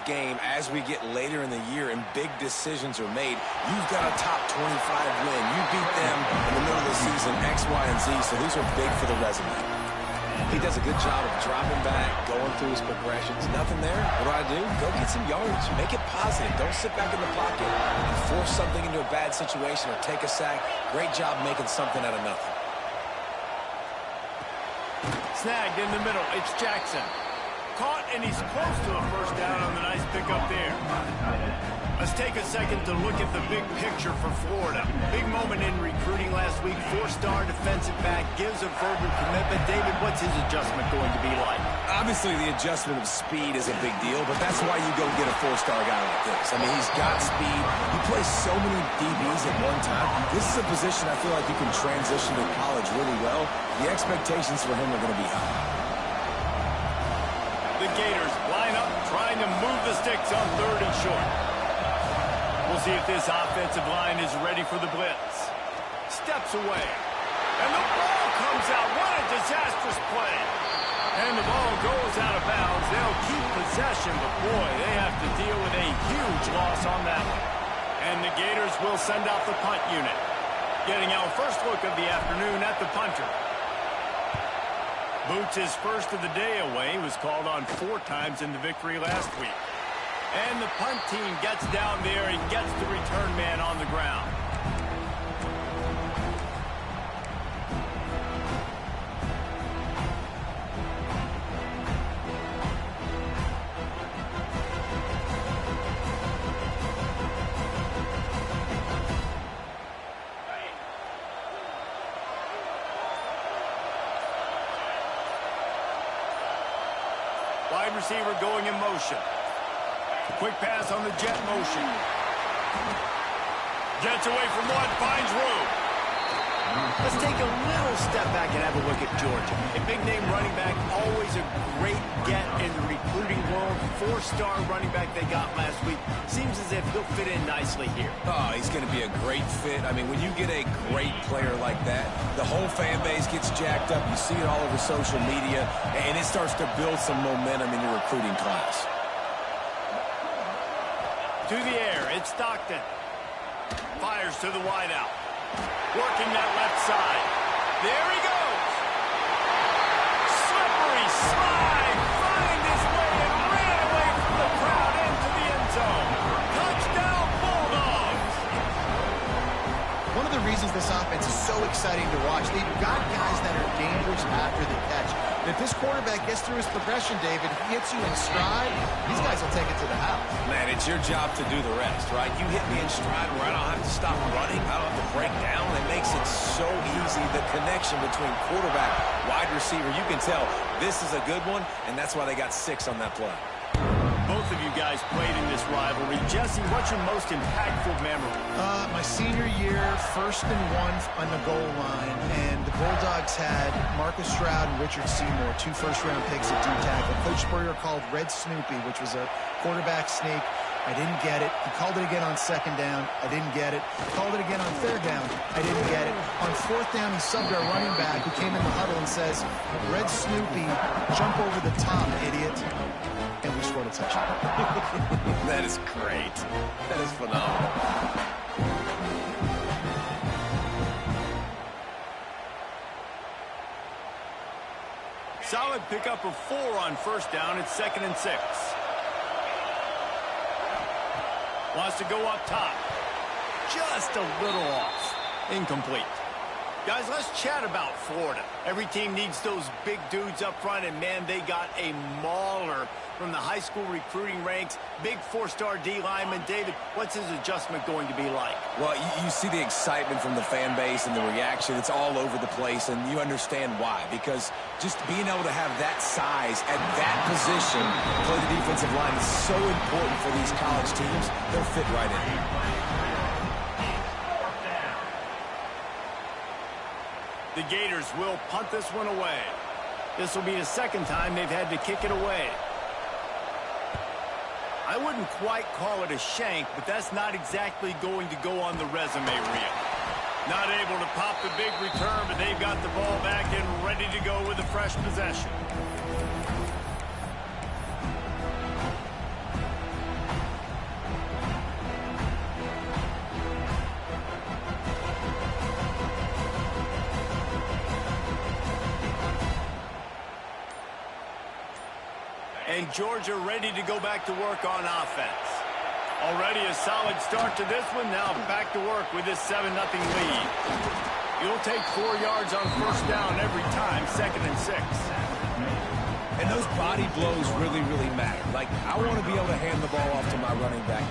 game as we get later in the year and big decisions are made. You've got a top 25 win. You beat them in the middle of the season, X, Y, and Z, so these are big for the resume. He does a good job of dropping back, going through his progressions. Nothing there. What do? Go get some yards. Make it positive. Don't sit back in the pocket and force something into a bad situation or take a sack. Great job making something out of nothing. Snagged in the middle. It's Jackson. Caught, and he's close to a first down on the nice pickup there. Let's take a second to look at the big picture for Florida. Big moment in recruiting last week. 4-star defensive back gives a verbal commitment. David, what's his adjustment going to be like? Obviously, the adjustment of speed is a big deal, but that's why you go get a 4-star guy like this. I mean, he's got speed. He plays so many DBs at one time. This is a position I feel like you can transition to college really well. The expectations for him are going to be high. The Gators line up, trying to move the sticks on 3rd and short. We'll see if this offensive line is ready for the blitz. Steps away. And the ball comes out. What a disastrous play. And the ball goes out of bounds. They'll keep possession, but boy, they have to deal with a huge loss on that one. And the Gators will send out the punt unit. Getting our first look of the afternoon at the punter. Boots his first of the day away. He was called on 4 times in the victory last week. And the punt team gets down there and gets the return man on the ground. Wide receiver going in motion. Quick pass on the jet motion. Jets away from one, finds room. Let's take a little step back and have a look at Georgia. A big-name running back, always a great get in the recruiting world. 4-star running back they got last week. Seems as if he'll fit in nicely here. Oh, he's going to be a great fit. I mean, when you get a great player like that, the whole fan base gets jacked up. You see it all over social media, and it starts to build some momentum in your recruiting class. To the air, it's Stockton. Fires to the wideout. Working that left side. There he goes. Slippery slide. Find his way and ran away from the crowd into the end zone. Touchdown, Bulldogs. One of the reasons this offense is so exciting to watch, they've got guys that are dangerous after the catch. And if this quarterback gets through his progression, David, he hits you in stride, these guys will take it to the house. Man, it's your job to do the rest, right? You hit me in stride where I don't have to stop running. I don't have to break down. It makes it so easy. The connection between quarterback, wide receiver, you can tell this is a good one, and that's why they got 6 on that play. Both of you guys played in this rivalry. Jesse, what's your most impactful memory? My senior year, 1st and 1 on the goal line, and the Bulldogs had Marcus Stroud and Richard Seymour, 2 first-round picks at D-tackle. Coach Spurrier called Red Snoopy, which was a quarterback sneak. I didn't get it. He called it again on 2nd down. I didn't get it. He called it again on 3rd down. I didn't get it. On 4th down, he subbed our running back who came in the huddle and says, Red Snoopy, jump over the top, idiot. And we scored a touchdown. That is great. That is phenomenal. Solid pickup of 4 on 1st down. It's 2nd and 6. Wants to go up top. Just a little off. Incomplete. Guys, let's chat about Florida. Every team needs those big dudes up front, and, man, they got a mauler from the high school recruiting ranks. Big 4-star D lineman. David, what's his adjustment going to be like? Well, you see the excitement from the fan base and the reaction. It's all over the place, and you understand why. Because just being able to have that size at that position, play the defensive line, is so important for these college teams. They'll fit right in. The Gators will punt this one away. This will be the 2nd time they've had to kick it away. I wouldn't quite call it a shank, but that's not exactly going to go on the resume reel. Not able to pop the big return, but they've got the ball back and ready to go with a fresh possession. Georgia ready to go back to work on offense. Already a solid start to this one. Now back to work with this 7-0 lead. You'll take 4 yards on first down every time, 2nd and 6. And those body blows really, really matter. Like, I want to be able to hand the ball off to my running back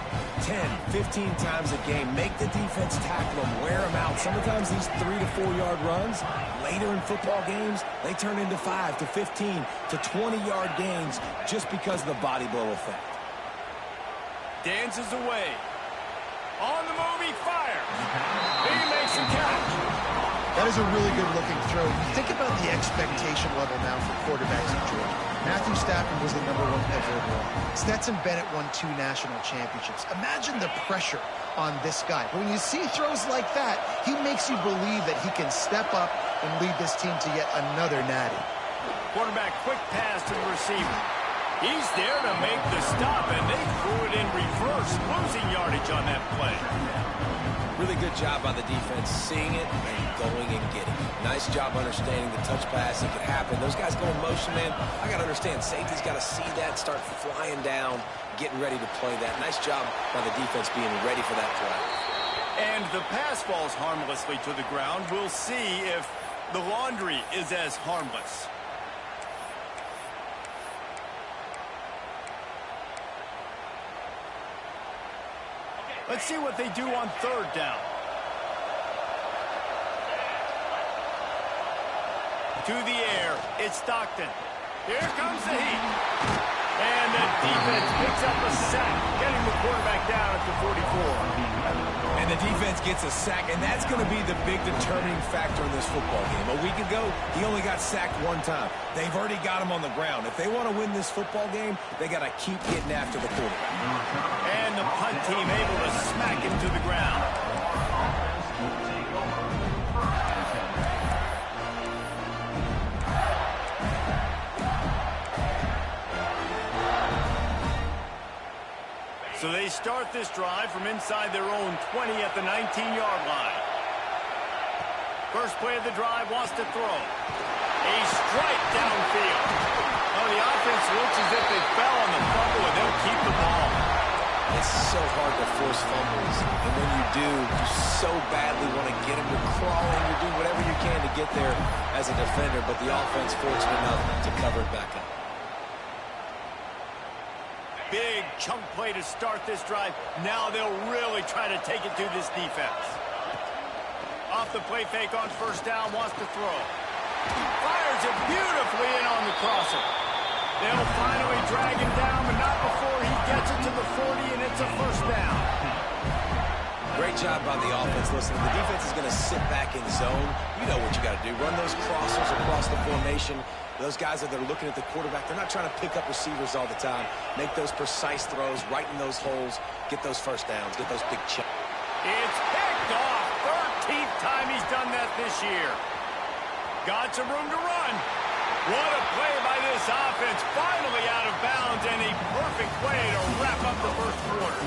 10, 15 times a game. Make the defense tackle them, wear them out. Sometimes these 3 to 4 yard runs, later in football games, they turn into 5 to 15 to 20 yard gains just because of the body blow effect. Dances away. On the move, he fires. He makes the catch. That is a really good-looking throw. Think about the expectation level now for quarterbacks in Georgia. Matthew Stafford was the #1 pick overall. Stetson Bennett won 2 national championships. Imagine the pressure on this guy. But when you see throws like that, he makes you believe that he can step up and lead this team to yet another natty. Quarterback quick pass to the receiver. He's there to make the stop, and they threw it in reverse, losing yardage on that play. Really good job by the defense, seeing it and going and getting it. Nice job understanding the touch pass. It could happen. Those guys go in motion, man. I got to understand, safety's got to see that, start flying down, getting ready to play that. Nice job by the defense being ready for that play. And the pass falls harmlessly to the ground. We'll see if the laundry is as harmless. Let's see what they do on 3rd down. To the air, it's Stockton. Here comes the heat. And the defense picks up a sack, getting the quarterback down at the 44. And the defense gets a sack, and that's going to be the big determining factor in this football game. A week ago, he only got sacked 1 time. They've already got him on the ground. If they want to win this football game, they got to keep getting after the quarterback. And the punt team able to smack him to the ground. So they start this drive from inside their own 20 at the 19-yard line. First play of the drive wants to throw. A strike downfield. Oh, the offense looks as if they fell on the fumble, and they'll keep the ball. It's so hard to force fumbles, and when you do, you so badly want to get them to crawling. You do whatever you can to get there as a defender, but the offense fortunate enough to cover it back up. Big chunk play to start this drive. Now they'll really try to take it to this defense. Off the play fake on first down, wants to throw. Fires it beautifully in on the crosser. They'll finally drag him down, but not before he gets it to the 40, and it's a first down. Great job by the offense. Listen, the defense is going to sit back in zone. You know what you got to do. Run those crossers across the formation. Those guys that are looking at the quarterback, they're not trying to pick up receivers all the time. Make those precise throws, right in those holes, get those first downs, get those big chips. It's picked off. 13th time he's done that this year. Got some room to run. What a play by this offense. Finally out of bounds, and a perfect play to wrap up the first quarter.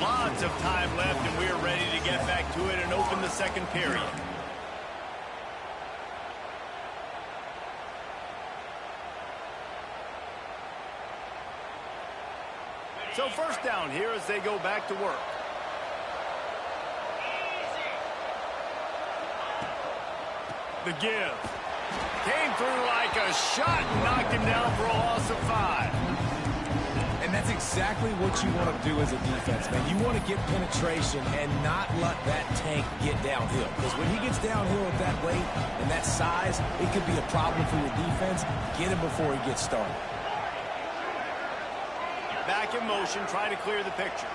Lots of time left, and we're ready to get back to it and open the second period. So first down here as they go back to work. The give. Came through like a shot and knocked him down for a loss of 5. And that's exactly what you want to do as a defense, man. You want to get penetration and not let that tank get downhill. Because when he gets downhill at that weight and that size, it could be a problem for your defense. Get him before he gets started. Back in motion, try to clear the picture.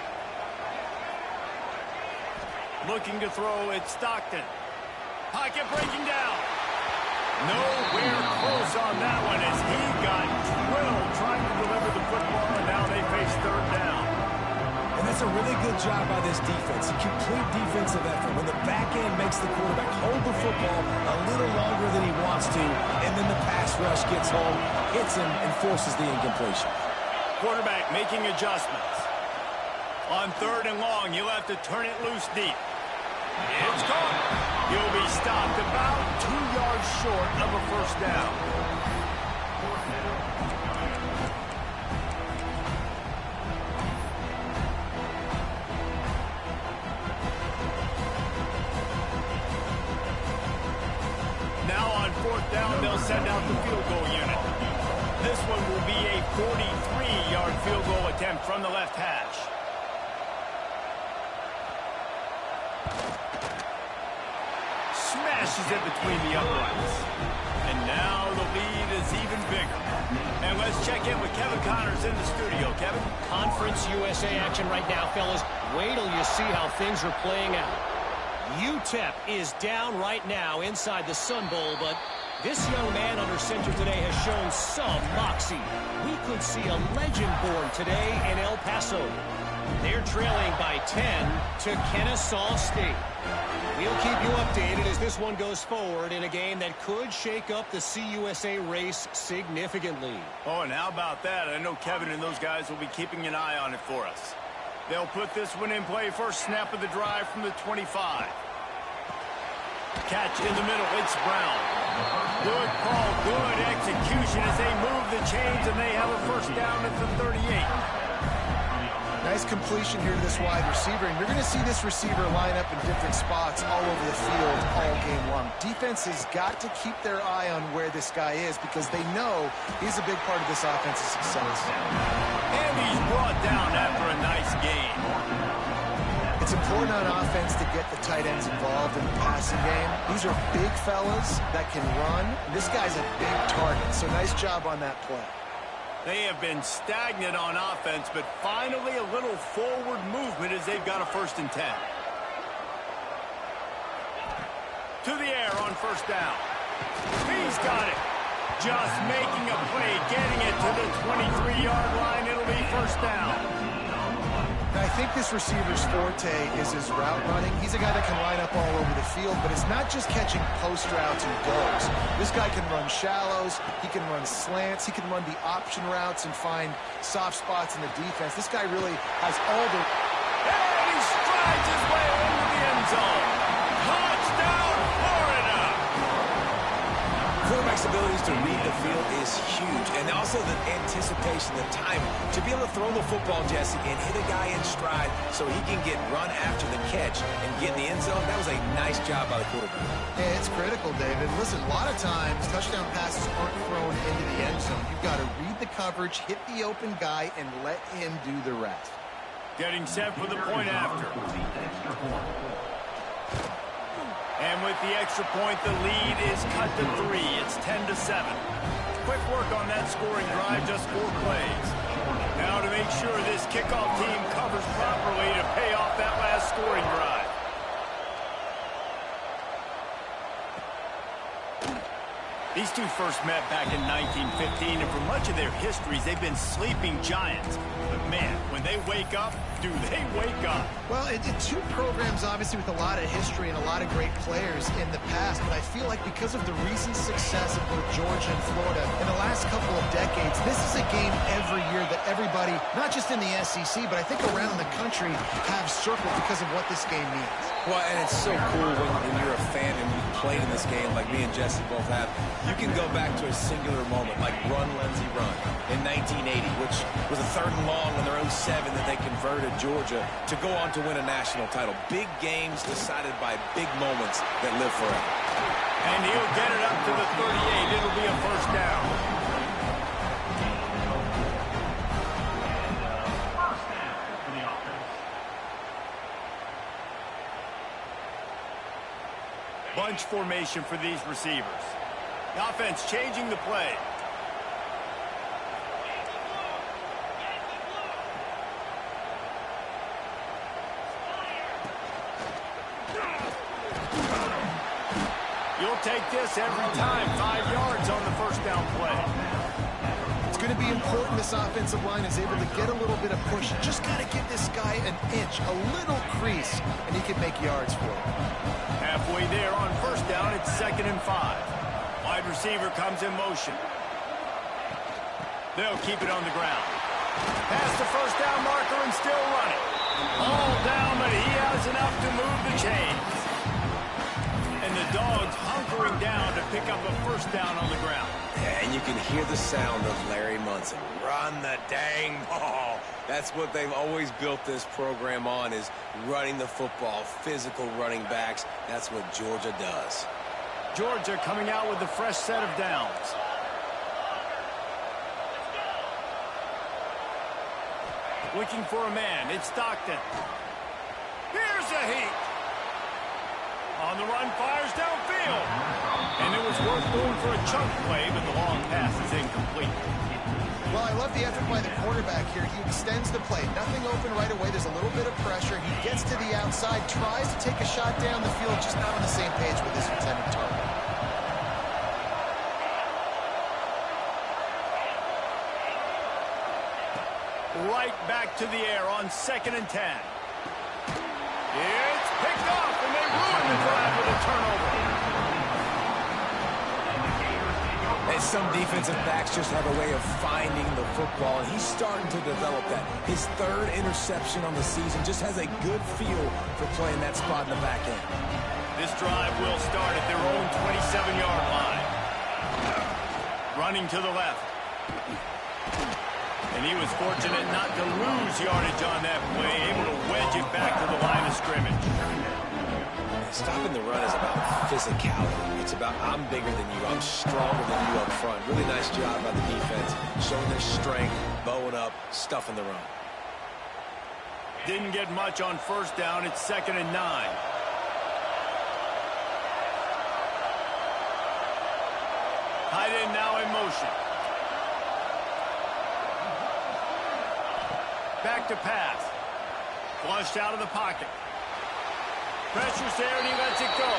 Looking to throw, it's Stockton. Pocket breaking down. Nowhere close on that one as he got drilled trying to deliver the football, and now they face 3rd down. And that's a really good job by this defense. A complete defensive effort. When the back end makes the quarterback hold the football a little longer than he wants to, and then the pass rush gets home, hits him, and forces the incompletion. Quarterback making adjustments. On 3rd and long, you'll have to turn it loose deep. It's gone. He'll be stopped about 2 yards short of a first down. down, they'll send out the field goal unit. This one will be a 43-yard field goal attempt from the left hash. Smashes it between the uprights. And now the lead is even bigger. And let's check in with Kevin Connors in the studio. Kevin? Conference USA action right now, fellas. Wait till you see how things are playing out. UTEP is down right now inside the Sun Bowl, but this young man under center today has shown some moxie. We could see a legend born today in El Paso. They're trailing by 10 to Kennesaw State. We'll keep you updated as this one goes forward in a game that could shake up the CUSA race significantly. Oh, and how about that? I know Kevin and those guys will be keeping an eye on it for us. They'll put this one in play. First snap of the drive from the 25. Catch in the middle. It's Brown. Good call, good execution as they move the chains, and they have a first down at the 38. Nice completion here to this wide receiver, and you're going to see this receiver line up in different spots all over the field all game long. Defense has got to keep their eye on where this guy is because they know he's a big part of this offense's success. And he's brought down after a nice gain. It's important on offense to get the tight ends involved in the passing game. These are big fellas that can run. This guy's a big target, so nice job on that play. They have been stagnant on offense, but finally a little forward movement as they've got a 1st and 10. To the air on first down. He's got it. Just making a play, getting it to the 23-yard line. It'll be first down. I think this receiver's forte is his route running. He's a guy that can line up all over the field, but it's not just catching post routes and goes. This guy can run shallows, he can run slants, he can run the option routes and find soft spots in the defense. This guy really has all the... And he strides his way into the end zone. Touchdown, Florida! Quarterback's abilities to read the field is huge, and also the anticipation, the time to be able to throw the football, Jesse, and hit a guy in stride so he can get run after the catch and get in the end zone. That was a nice job by the quarterback. Yeah, it's critical, David. Listen, a lot of times touchdown passes aren't thrown into the end zone. You've got to read the coverage, hit the open guy, and let him do the rest. Getting set for the point after. And with the extra point, the lead is cut to 3. It's 10-7. Quick work on that scoring drive, just 4 plays. Now to make sure this kickoff team covers properly to pay off that last scoring drive. These two first met back in 1915, and for much of their histories, they've been sleeping giants. But man, when they wake up, do they wake up? Well, two programs, obviously, with a lot of history and a lot of great players in the past, but I feel like because of the recent success of both Georgia and Florida in the last couple of decades, this is a game every year that everybody, not just in the SEC, but I think around the country, have circled because of what this game means. Well, and it's so cool when you're a fan and you played in this game like me and Jesse both have. You can go back to a singular moment like Run, Lindsey, Run in 1980, which was a 3rd and long in their 07 that they converted Georgia to go on to win a national title. Big games decided by big moments that live forever. And he'll get it up to the 38. It'll be a first down. Bunch formation for these receivers. The offense changing the play. You'll take this every time. 5 yards on the first down play. It's going to be important this offensive line is able to get a little bit of push. Just got to give this guy an inch, a little crease, and he can make yards for it. Halfway there on first down, it's 2nd and 5. Wide receiver comes in motion. They'll keep it on the ground. Past the first down marker and still running. All down, but he has enough to move the chains. And the Dogs hunkering down to pick up a first down on the ground. And you can hear the sound of Larry Munson. Run the dang ball. That's what they've always built this program on, is running the football, physical running backs. That's what Georgia does. Georgia coming out with a fresh set of downs. Looking for a man. It's Stockton. Here's a heat. On the run, fires downfield. And it was worth going for a chunk play, but the long pass is incomplete. Well, I love the effort by the quarterback here. He extends the play. Nothing open right away. There's a little bit of pressure. He gets to the outside, tries to take a shot down the field, just not on the same page with his intended target. Right back to the air on 2nd and 10. It's picked off, and they ruin the drive with a turnover. And some defensive backs just have a way of finding the football, and he's starting to develop that. His 3rd interception on the season, just has a good feel for playing that spot in the back end. This drive will start at their own 27-yard line. Running to the left. And he was fortunate not to lose yardage on that play, able to wedge it back to the line of scrimmage. Stopping the run is about physicality. It's about I'm bigger than you, I'm stronger than you up front. Really nice job by the defense, showing their strength, bowing up, stuffing the run. Didn't get much on 1st down. It's 2nd and 9. Tight end now in motion. Back to pass. Flushed out of the pocket. Pressure's there, and he lets it go.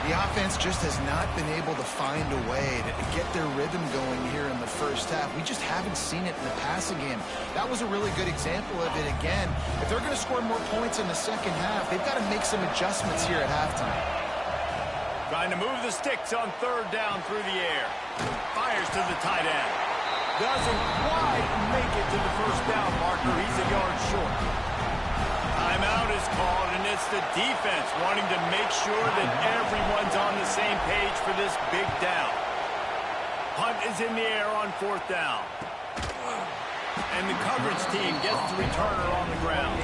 The offense just has not been able to find a way to get their rhythm going here in the first half. We just haven't seen it in the passing game. That was a really good example of it again. If they're going to score more points in the second half, they've got to make some adjustments here at halftime. Trying to move the sticks on 3rd down through the air. Fires to the tight end. Doesn't quite make it to the 1st down marker. He's a yard short. Timeout is called, and it's the defense wanting to make sure that everyone's on the same page for this big down. Punt is in the air on 4th down. And the coverage team gets the returner on the ground.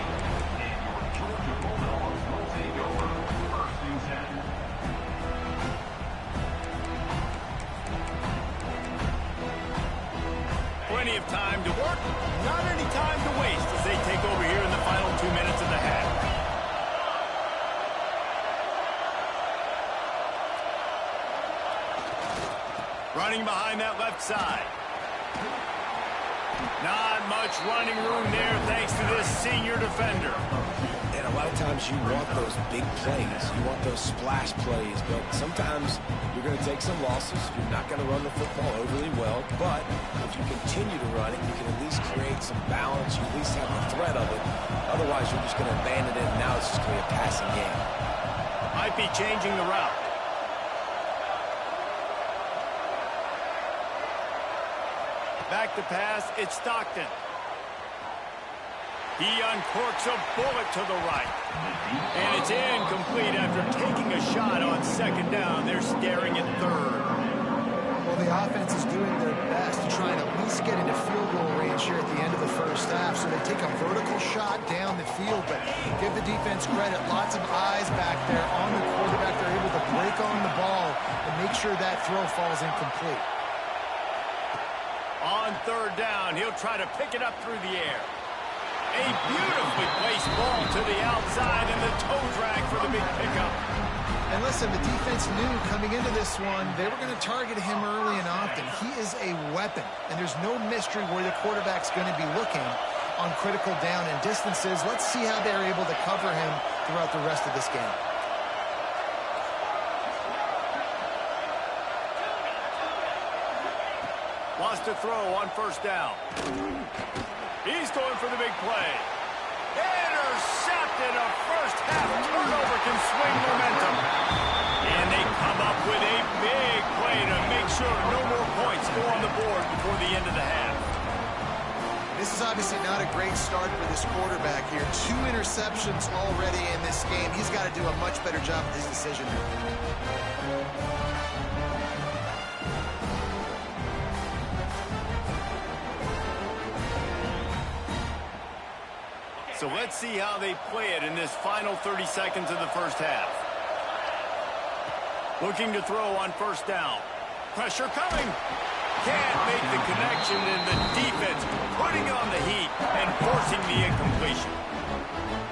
Plenty of time to work, not any time to waste as they take over here in the final 2 minutes of the half. Running behind that left side. Not much running room there thanks to this senior defender. And a lot of times you want those big plays. You want those splash plays. But sometimes you're going to take some losses. You're not going to run the football overly well. But if you continue to run it, you can at least create some balance. You at least have the threat of it. Otherwise, you're just going to abandon it, and now it's just going to be a passing game. Might be changing the route. Back to pass, it's Stockton. He uncorks a bullet to the right. And it's incomplete after taking a shot on 2nd down. They're staring at 3rd. Well, the offense is doing their best to try and at least get into field goal range here at the end of the first half. So they take a vertical shot down the field, but give the defense credit. Lots of eyes back there on the quarterback. They're able to break on the ball and make sure that throw falls incomplete. On 3rd down, he'll try to pick it up through the air. A beautifully placed ball to the outside and the toe drag for the big pickup. And listen, the defense knew coming into this one, they were going to target him early and often. He is a weapon, and there's no mystery where the quarterback's going to be looking on critical down and distances. Let's see how they're able to cover him throughout the rest of this game. Wants to throw on 1st down. He's going for the big play. Intercepted. A first half turnover can swing momentum. And they come up with a big play to make sure no more points go on the board before the end of the half. This is obviously not a great start for this quarterback here. 2 interceptions already in this game. He's got to do a much better job with his decision. So let's see how they play it in this final 30 seconds of the first half. Looking to throw on first down. Pressure coming. Can't make the connection, and the defense putting on the heat and forcing the incompletion.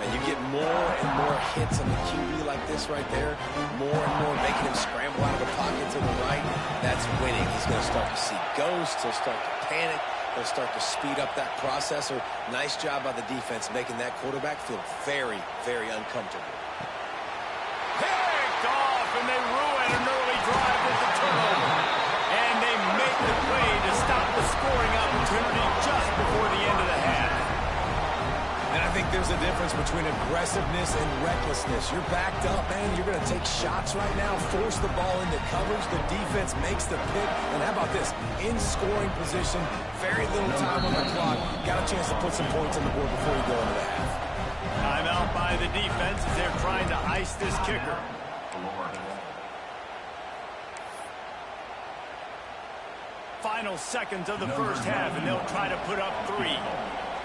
And you get more and more hits on the QB like this right there, more and more making him scramble out of the pocket to the right. That's winning. He's going to start to see ghosts. He'll start to panic. He'll start to speed up that processor. Nice job by the defense making that quarterback feel very, very uncomfortable. Picked off, and they ruin an early drive with the turnover. And they make the play to stop the scoring opportunity just before the end of the half. And I think there's a difference between aggressiveness and recklessness. You're backed up, man. You're going to take shots right now, force the ball into coverage. The defense makes the pick. And how about this? In scoring position, very little time on the clock. Got a chance to put some points on the board before you go into the half. Timeout by the defense as they're trying to ice this kicker. Final seconds of the first half, and they'll try to put up 3.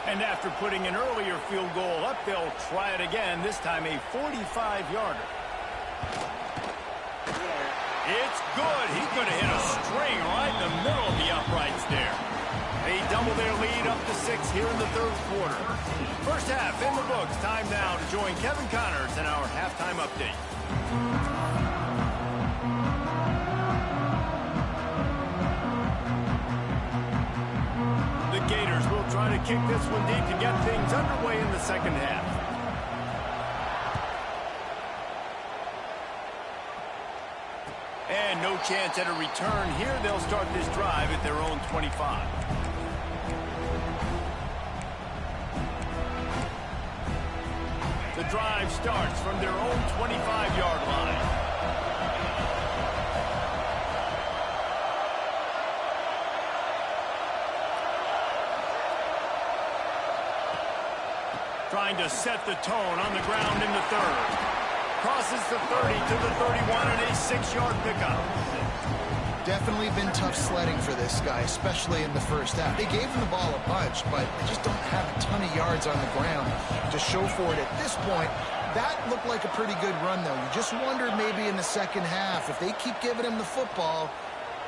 And after putting an earlier field goal up, they'll try it again, this time a 45-yarder. It's good. He's going to hit a string right in the middle of the uprights there. They double their lead up to 6 here in the third quarter. First half in the books. Time now to join Kevin Connors in our halftime update. The Gators will try to kick this one deep to get things underway in the second half. And no chance at a return here. They'll start this drive at their own 25. The drive starts from their own 25-yard line. Trying to set the tone on the ground in the third. Crosses the 30 to the 31 and a 6-yard pickup. Definitely been tough sledding for this guy, especially in the first half. They gave him the ball a bunch, but they just don't have a ton of yards on the ground to show for it at this point. That looked like a pretty good run, though. You just wonder maybe in the second half, if they keep giving him the football,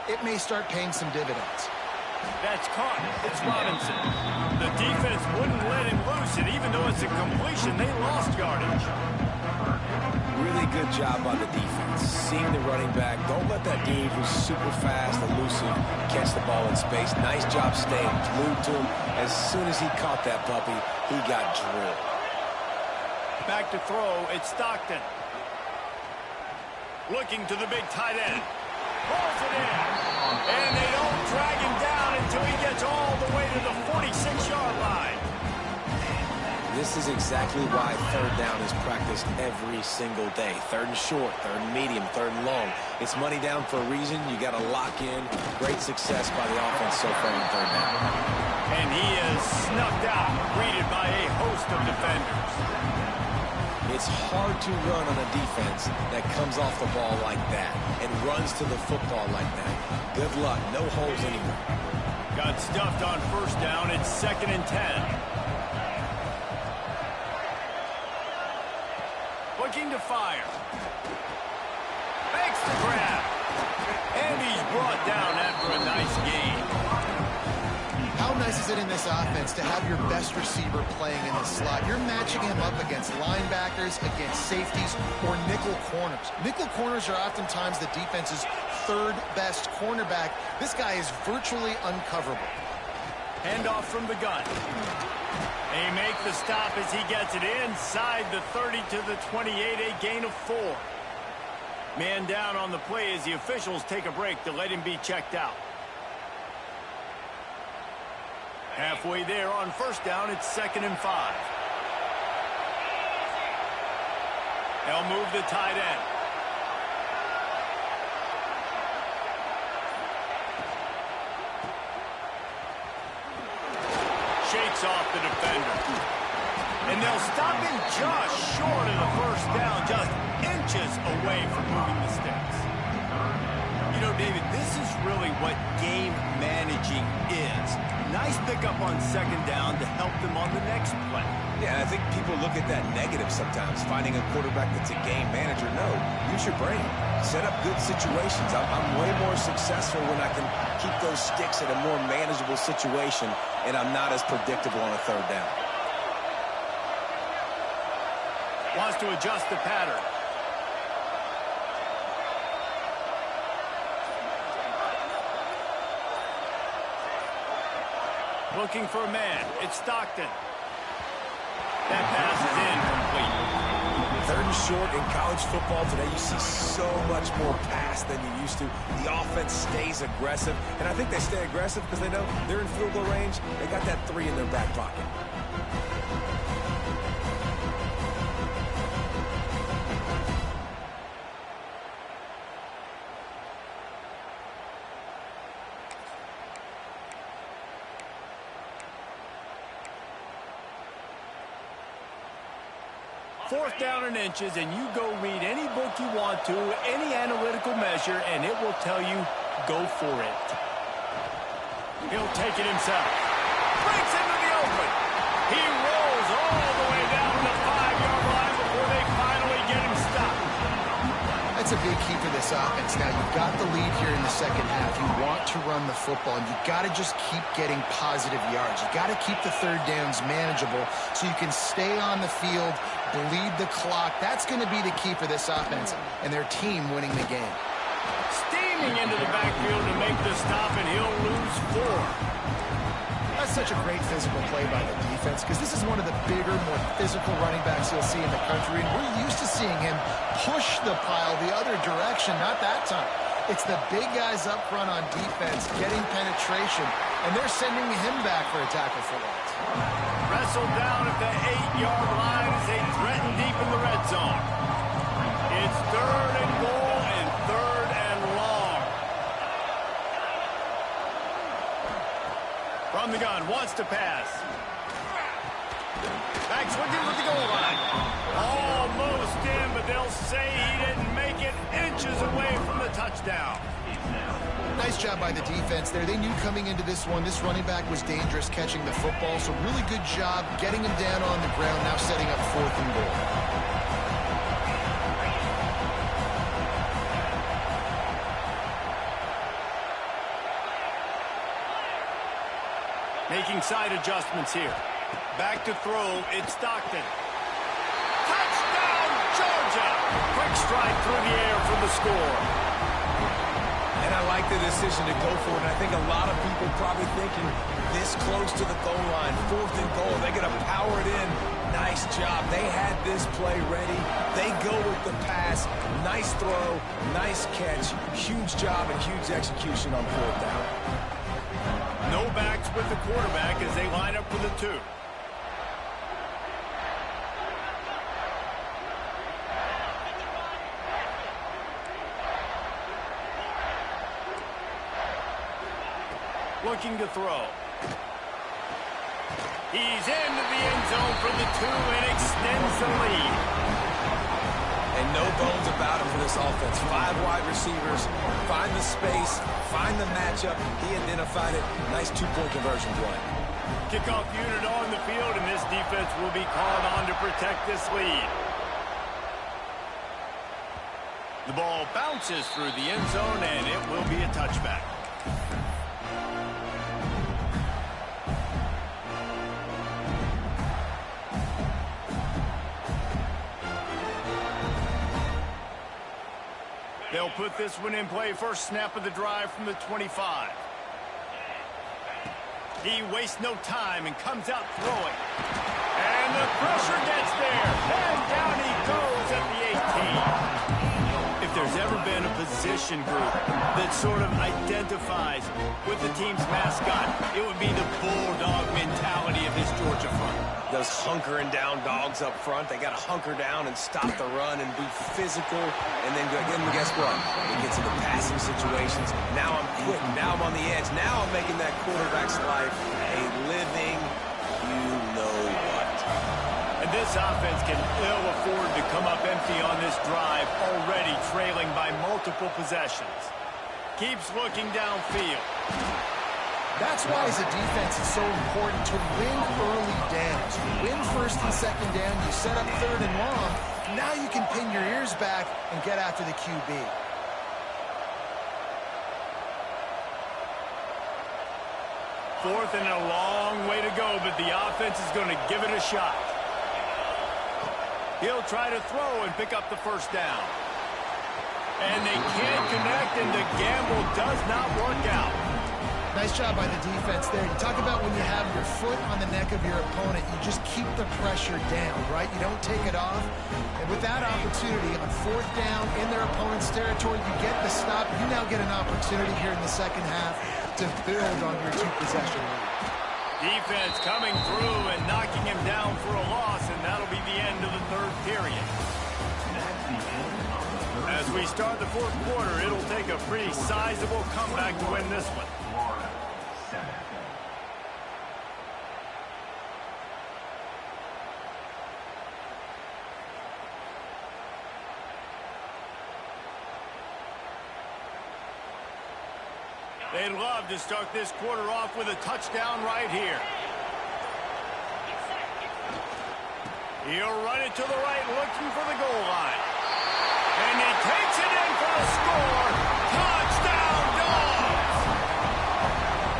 it may start paying some dividends. That's caught. It's Robinson. The defense wouldn't let him loose, and even though it's a completion, they lost yardage. Really good job by the defense. Seeing the running back. Don't let that dude who's super fast, elusive, catch the ball in space. Nice job staying glued to him. As soon as he caught that puppy, he got drilled. Back to throw. It's Stockton. Looking to the big tight end. Pulls it in. And they don't drag him down until he gets all the way to the 46-yard line. This is exactly why third down is practiced every single day. Third and short, third and medium, third and long. It's money down for a reason. You got to lock in. Great success by the offense so far on third down. And he is snuffed out, greeted by a host of defenders. It's hard to run on a defense that comes off the ball like that and runs to the football like that. Good luck. No holes anywhere. Got stuffed on first down. It's 2nd and 10. Looking to fire. Makes the grab. And he's brought down after a nice gain. How nice is it in this offense to have your best receiver playing in the slot? You're matching him up against linebackers, against safeties, or nickel corners. Nickel corners are oftentimes the defense's third best cornerback. This guy is virtually uncoverable. Handoff from the gun. They make the stop as he gets it inside the 30 to the 28, a gain of 4. Man down on the play as the officials take a break to let him be checked out. Halfway there on first down, it's 2nd and 5. They'll move the tight end. Shakes off the defender. And they'll stop him just short of the first down, just inches away from moving the sticks. You know, David, this is really what game managing is. Nice pickup on second down to help them on the next play. Yeah, I think people look at that negative sometimes, finding a quarterback that's a game manager. No, use your brain. Set up good situations. I'm way more successful when I can keep those sticks in a more manageable situation, and I'm not as predictable on a third down. Wants to adjust the pattern. Looking for a man. It's Stockton. That pass is incomplete. Third and short in college football today, you see so much more pass than you used to. The offense stays aggressive, and I think they stay aggressive because they know they're in field goal range. They got that 3 in their back pocket. Fourth down and inches, and you go read any book you want to, any analytical measure, and it will tell you, go for it. He'll take it himself. Breaks into the open. He rolls all the way down the 5-yard line before they finally get him stopped. That's a big key for this offense. Now, you've got the lead here in the second half. You want to run the football, and you've got to just keep getting positive yards. You've got to keep the third downs manageable so you can stay on the field, bleed the clock. That's going to be the key for this offense and their team winning the game. Steaming into the backfield to make the stop, and he'll lose 4. That's such a great physical play by the defense because this is one of the bigger, more physical running backs you'll see in the country, and we're used to seeing him push the pile the other direction. Not that time. It's the big guys up front on defense getting penetration, and they're sending him back for a tackle for loss. Wrestled down at the 8-yard line as they threaten deep in the red zone. It's 3rd and goal and 3rd and long. From the gun, wants to pass. Back swinging with the goal line. Almost in, but they'll say he didn't make it, inches away from the touchdown. Nice job by the defense there. They knew coming into this one, this running back was dangerous catching the football, so really good job getting him down on the ground, now setting up 4th and goal. Making side adjustments here. Back to throw, it's Stockton. Touchdown, Georgia! Quick stride through the air for the score. And I like the decision to go for it. And I think a lot of people probably thinking this close to the goal line, 4th and goal, they're going to power it in. Nice job. They had this play ready. They go with the pass. Nice throw, nice catch. Huge job and huge execution on 4th down. No backs with the quarterback as they line up for the 2. Looking to throw. He's into the end zone for the 2 and extends the lead. And no bones about it for this offense. 5 wide receivers, find the space, find the matchup. He identified it. Nice 2-point conversion play. Kickoff unit on the field, and this defense will be called on to protect this lead. The ball bounces through the end zone, and it will be a touchback. They'll put this one in play. First snap of the drive from the 25. He wastes no time and comes out throwing. And the pressure gets there. And down he goes at the 18. If there's ever been a position group that sort of identifies with the team's mascot, it would be the bulldog mentality of this Georgia front. Those hunkering down dogs up front, they got to hunker down and stop the run and be physical. And then guess what? It gets into passing situations. Now I'm quitting. Now I'm on the edge. Now I'm making that quarterback's life a living you-know-what. And this offense can ill afford to come up empty on this drive, already trailing by multiple possessions. keeps looking downfield. That's why, as a defense, it's so important to win early downs. You win first and second down, you set up third and long. Now you can pin your ears back and get after the QB. Fourth and a long way to go, but the offense is going to give it a shot. He'll try to throw and pick up the first down. And they can't connect, and the gamble does not work out. Nice job by the defense there. You talk about when you have your foot on the neck of your opponent, you just keep the pressure down, right? You don't take it off. And with that opportunity on fourth down in their opponent's territory, you get the stop. You now get an opportunity here in the second half to build on your two-possession lead. Defense coming through and knocking him down for a loss, and that'll be the end of the third period. As we start the fourth quarter, it'll take a pretty sizable comeback to win this one. They'd love to start this quarter off with a touchdown right here. He'll run it to the right, looking for the goal line. And he takes it in for the score. Touchdown, Dogs!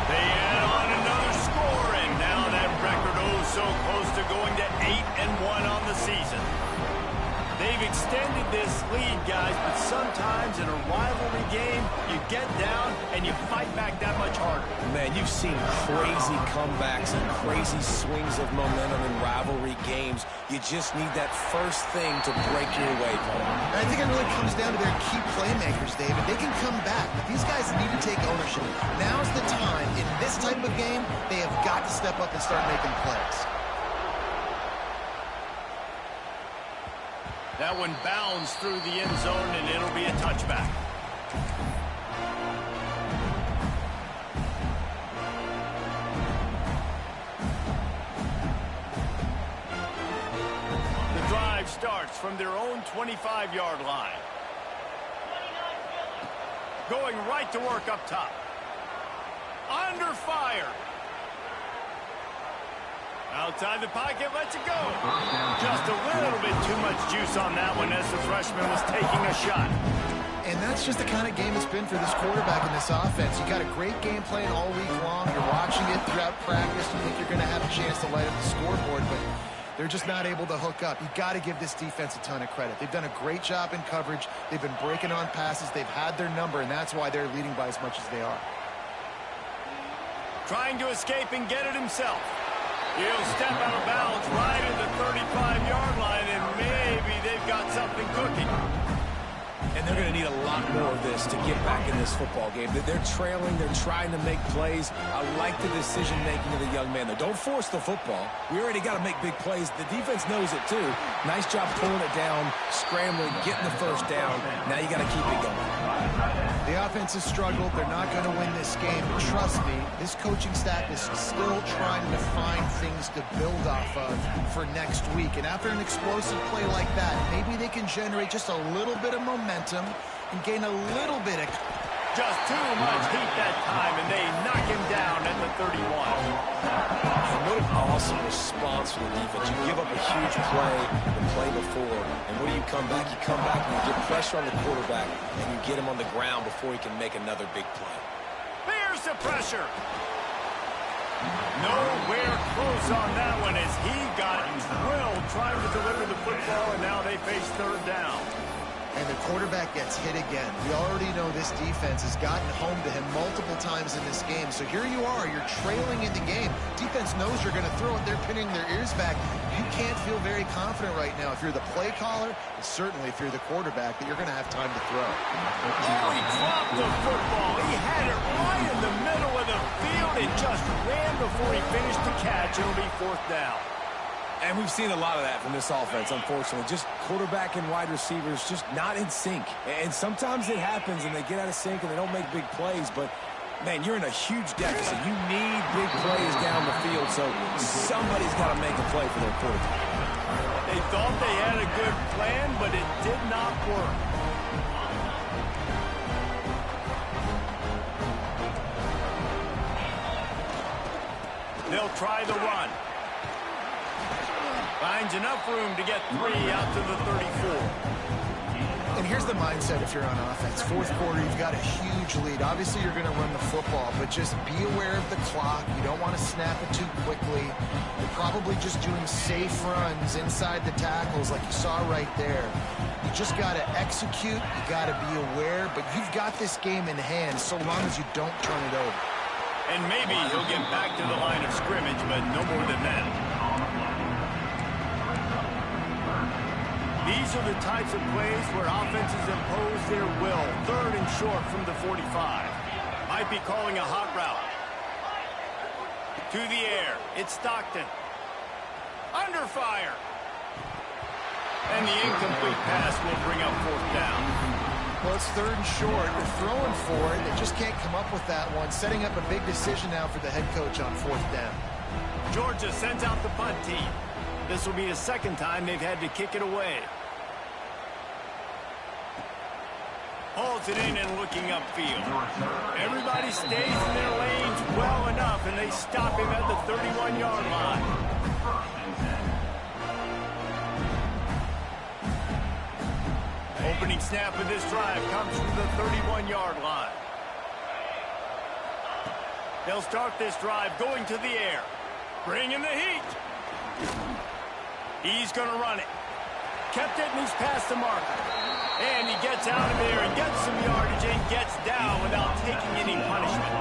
They add on another score, and now that record so close to going to 8-1 on the season. They've extended this lead, guys, but sometimes in a rivalry game, you get down and you fight back that much harder. Man, you've seen crazy comebacks and crazy swings of momentum in rivalry games. You just need that first thing to break your way, Paul. I think it really comes down to their key playmakers, David. They can come back, but these guys need to take ownership. Now's the time. In this type of game, they have got to step up and start making plays. That one bounds through the end zone, and it'll be a touchback. The drive starts from their own 25-yard line. Going right to work up top. Under fire. Outside the pocket, lets it go. Just a little bit too much juice on that one as the freshman was taking a shot. And that's just the kind of game it's been for this quarterback in this offense. You got a great game plan all week long. You're watching it throughout practice. You think you're going to have a chance to light up the scoreboard, but they're just not able to hook up. You got to give this defense a ton of credit. They've done a great job in coverage. They've been breaking on passes. They've had their number, and that's why they're leading by as much as they are. Trying to escape and get it himself. He'll step out of bounds right at the 35-yard line, and maybe they've got something cooking. And they're going to need a lot more of this to get back in this football game. They're trailing. They're trying to make plays. I like the decision-making of the young man there. Don't force the football. We already got to make big plays. The defense knows it, too. Nice job pulling it down, scrambling, getting the first down. Now you got to keep it going. The offense has struggled. They're not going to win this game. But trust me, this coaching staff is still trying to find things to build off of for next week. And after an explosive play like that, maybe they can generate just a little bit of momentum and gain a little bit of... Just too much heat that time, and they knock him down at the 31. And what an awesome response from the defense. You give up a huge play the play before, and when do you come back? You come back and you get pressure on the quarterback, and you get him on the ground before he can make another big play. There's the pressure. Nowhere close on that one as he got drilled trying to deliver the football, and now they face third down. And the quarterback gets hit again. We already know this defense has gotten home to him multiple times in this game. So here you are, you're trailing in the game. Defense knows you're going to throw it. They're pinning their ears back. You can't feel very confident right now if you're the play caller, and certainly if you're the quarterback, that you're going to have time to throw. Oh, he dropped the football. He had it right in the middle of the field. It just ran before he finished the catch. It'll be fourth down. And we've seen a lot of that from this offense, unfortunately. Just quarterback and wide receivers just not in sync. And sometimes it happens and they get out of sync and they don't make big plays. But, man, you're in a huge deficit. You need big plays down the field, so somebody's got to make a play for their quarterback. They thought they had a good plan, but it did not work. They'll try the run. Finds enough room to get 3 out to the 34. And here's the mindset if you're on offense. Fourth quarter, you've got a huge lead. Obviously, you're going to run the football, but just be aware of the clock. You don't want to snap it too quickly. You're probably just doing safe runs inside the tackles like you saw right there. You just got to execute. You got to be aware, but you've got this game in hand so long as you don't turn it over. And maybe he'll get back to the line of scrimmage, but no more than that. These are the types of plays where offenses impose their will. 3rd and short from the 45. Might be calling a hot route. To the air. It's Stockton. Under fire. And the incomplete pass will bring up 4th down. Well, it's 3rd and short. They're throwing for it. They just can't come up with that one. Setting up a big decision now for the head coach on 4th down. Georgia sends out the punt team. This will be the 2nd time they've had to kick it away. Hauls it in and looking upfield. Everybody stays in their lanes well enough, and they stop him at the 31-yard line. Opening snap of this drive comes from the 31-yard line. They'll start this drive going to the air. Bringing the heat. He's going to run it. Kept it, and he's past the marker. And he gets out of there and gets some yardage and gets down without taking any punishment.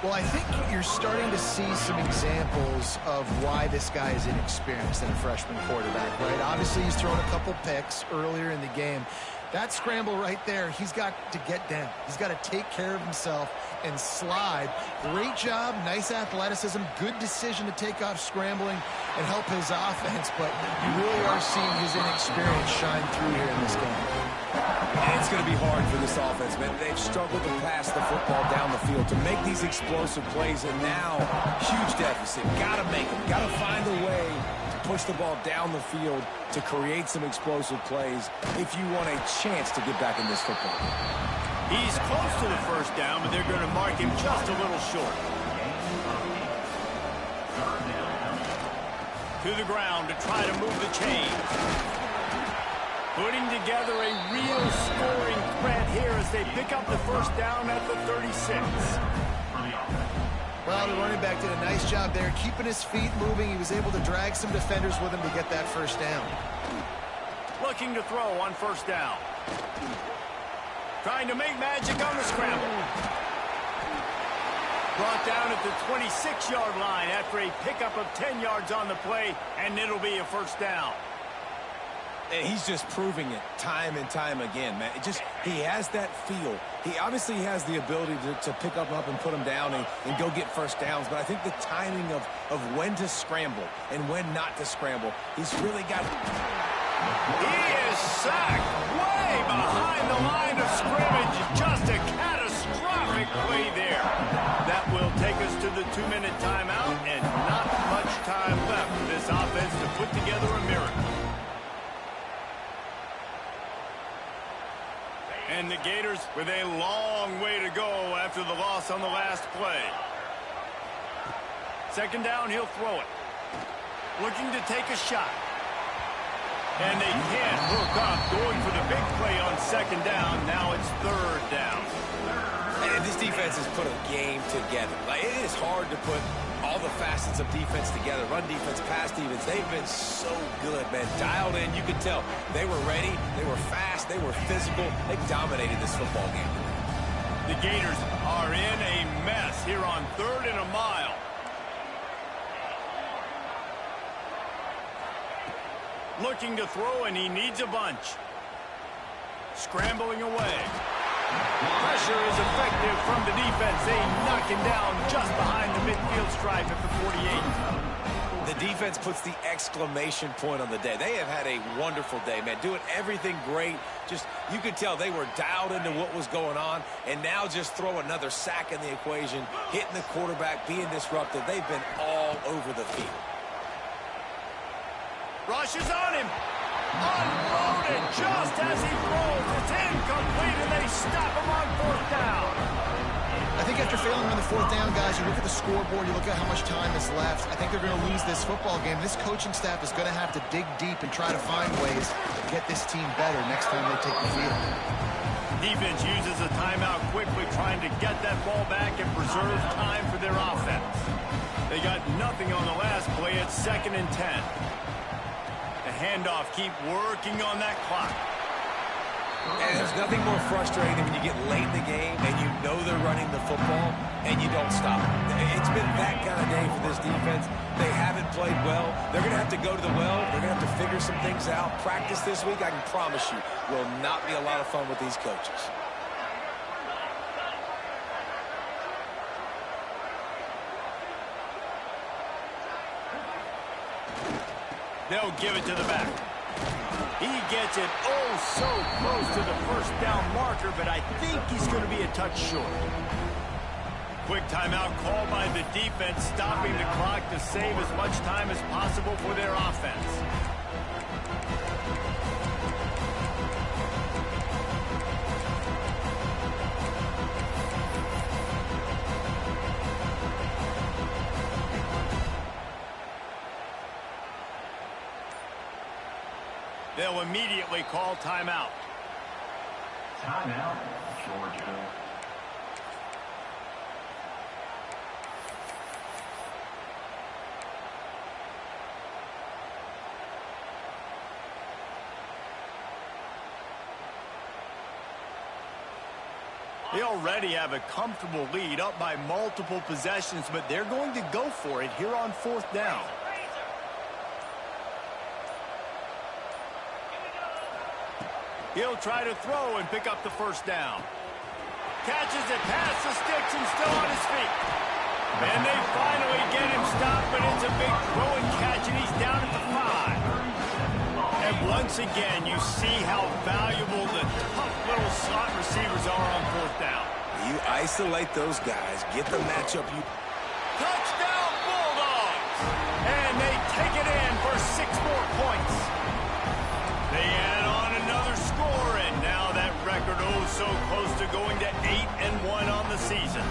Well, I think you're starting to see some examples of why this guy is inexperienced in a freshman quarterback, right? Obviously, he's thrown a couple picks earlier in the game. That scramble right there, he's got to get down. He's got to take care of himself and slide. Great job, nice athleticism, good decision to take off scrambling and help his offense, but you really are seeing his inexperience shine through here in this game. And it's going to be hard for this offense, man. They've struggled to pass the football down the field to make these explosive plays, and now huge deficit. Got to make them. Got to find a way to push the ball down the field to create some explosive plays if you want a chance to get back in this football game. He's close to the 1st down, but they're going to mark him just a little short. To the ground to try to move the chains. Putting together a real scoring threat here as they pick up the 1st down at the 36. Well, the running back did a nice job there, keeping his feet moving. He was able to drag some defenders with him to get that 1st down. Looking to throw on 1st down. Trying to make magic on the scramble. Brought down at the 26-yard line after a pickup of 10 yards on the play, and it'll be a 1st down. And he's just proving it time and time again, man. He has that feel. He obviously has the ability to pick up and put him down and go get 1st downs, but I think the timing of when to scramble and when not to scramble, he's really got... He is sacked way behind the line of scrimmage. Just a catastrophic play there. That will take us to the 2-minute timeout, and not much time left for this offense to put together a miracle. And the Gators with a long way to go after the loss on the last play. 2nd down, he'll throw it. Looking to take a shot. And they can't hook up, going for the big play on 2nd down. Now it's 3rd down. And this defense has put a game together. Like, it is hard to put all the facets of defense together. Run defense, pass defense. They've been so good, man. Dialed in, you could tell. They were ready. They were fast. They were physical. They dominated this football game. The Gators are in a mess here on 3rd and a mile. Looking to throw, and he needs a bunch. Scrambling away. Pressure is effective from the defense. They knock him down just behind the midfield stripe at the 48. The defense puts the exclamation point on the day. They have had a wonderful day, man. Doing everything great. Just, you could tell they were dialed into what was going on, and now just throw another sack in the equation, hitting the quarterback, being disruptive. They've been all over the field. Rush is on him. Unloaded just as he throws. It's incomplete, and they stop him on 4th down. I think after failing on the fourth down, guys, you look at the scoreboard, you look at how much time is left. I think they're going to lose this football game. This coaching staff is going to have to dig deep and try to find ways to get this team better next time they take the field. Defense uses a timeout quickly, trying to get that ball back and preserve time for their offense. They got nothing on the last play. It's 2nd and 10. The handoff, keep working on that clock. And there's nothing more frustrating when you get late in the game and you know they're running the football and you don't stop. It's been that kind of day for this defense. They haven't played well. They're going to have to go to the well. They're going to have to figure some things out. Practice this week, I can promise you, will not be a lot of fun with these coaches. They'll give it to the back. He gets it so close to the first down marker, but I think he's going to be a touch short. Quick timeout called by the defense, stopping the clock to save as much time as possible for their offense. They'll immediately call timeout. Timeout, Georgia. They already have a comfortable lead, up by multiple possessions, but they're going to go for it here on 4th down. He'll try to throw and pick up the first down. Catches it past the sticks and still on his feet. And they finally get him stopped, but it's a big throw and catch, and he's down at the 5. And once again, you see how valuable the tough little slot receivers are on 4th down. You isolate those guys, get the matchup you... Touchdown Bulldogs! And they take it in for 6 more points. They add on another score, and now that record so close to going to 8-1 on the season.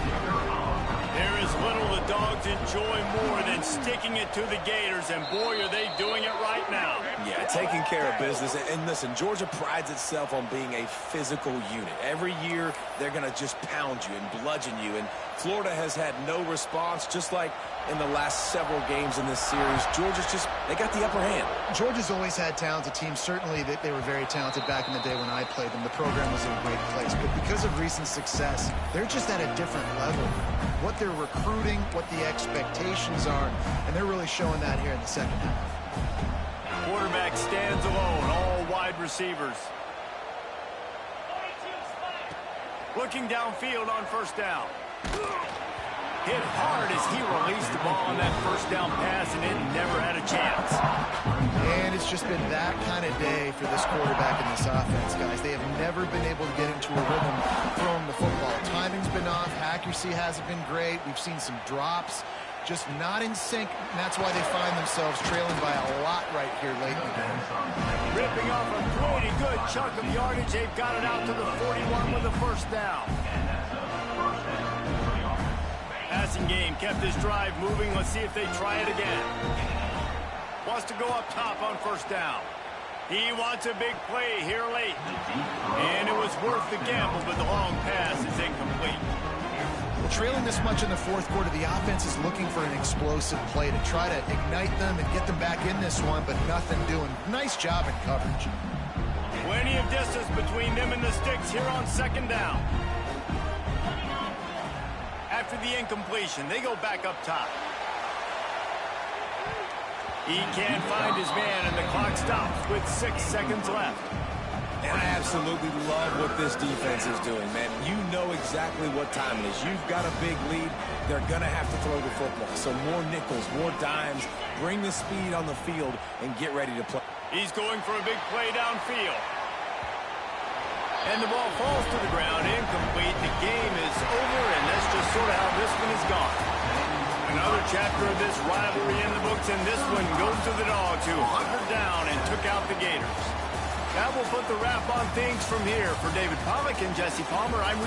There is little the Dogs enjoy more than sticking it to the Gators, and boy, are they doing it right now. Yeah, taking care of business. And listen, Georgia prides itself on being a physical unit. Every year, they're going to just pound you and bludgeon you, and Florida has had no response, just like in the last several games in this series. Georgia's just, they got the upper hand. Georgia's always had talented teams. Certainly, they were very talented back in the day when I played them. The program was in a great place. But because of recent success, they're just at a different level. What they're recruiting, what the expectations are, and they're really showing that here in the second half. Quarterback stands alone, all wide receivers. Looking downfield on first down. Hit hard as he released the ball on that first down pass, and it never had a chance. And it's just been that kind of day for this quarterback and this offense, guys. They have never been able to get into a rhythm throwing the football. Timing's been off. Accuracy hasn't been great. We've seen some drops. Just not in sync, and that's why they find themselves trailing by a lot right here late in the game. Ripping off a pretty good chunk of yardage. They've got it out to the 41 with the first down. Passing game kept his drive moving. Let's see if they try it again. Wants to go up top on first down. He wants a big play here late. And it was worth the gamble, but the long pass is incomplete. Well, trailing this much in the fourth quarter, the offense is looking for an explosive play to try to ignite them and get them back in this one, but nothing doing. Nice job in coverage. Plenty of distance between them and the sticks here on second down. After the incompletion, they go back up top. He can't find his man, and the clock stops with 6 seconds left. And I absolutely love what this defense is doing, man. You know exactly what time it is. You've got a big lead. They're going to have to throw the football. So more nickels, more dimes. Bring the speed on the field and get ready to play. He's going for a big play downfield. And the ball falls to the ground, incomplete. The game is over, and that's just sort of how this one is gone. Another chapter of this rivalry in the books, and this one goes to the Dogs, who hunkered down and took out the Gators. That will put the wrap on things from here. For David Pollack and Jesse Palmer, I'm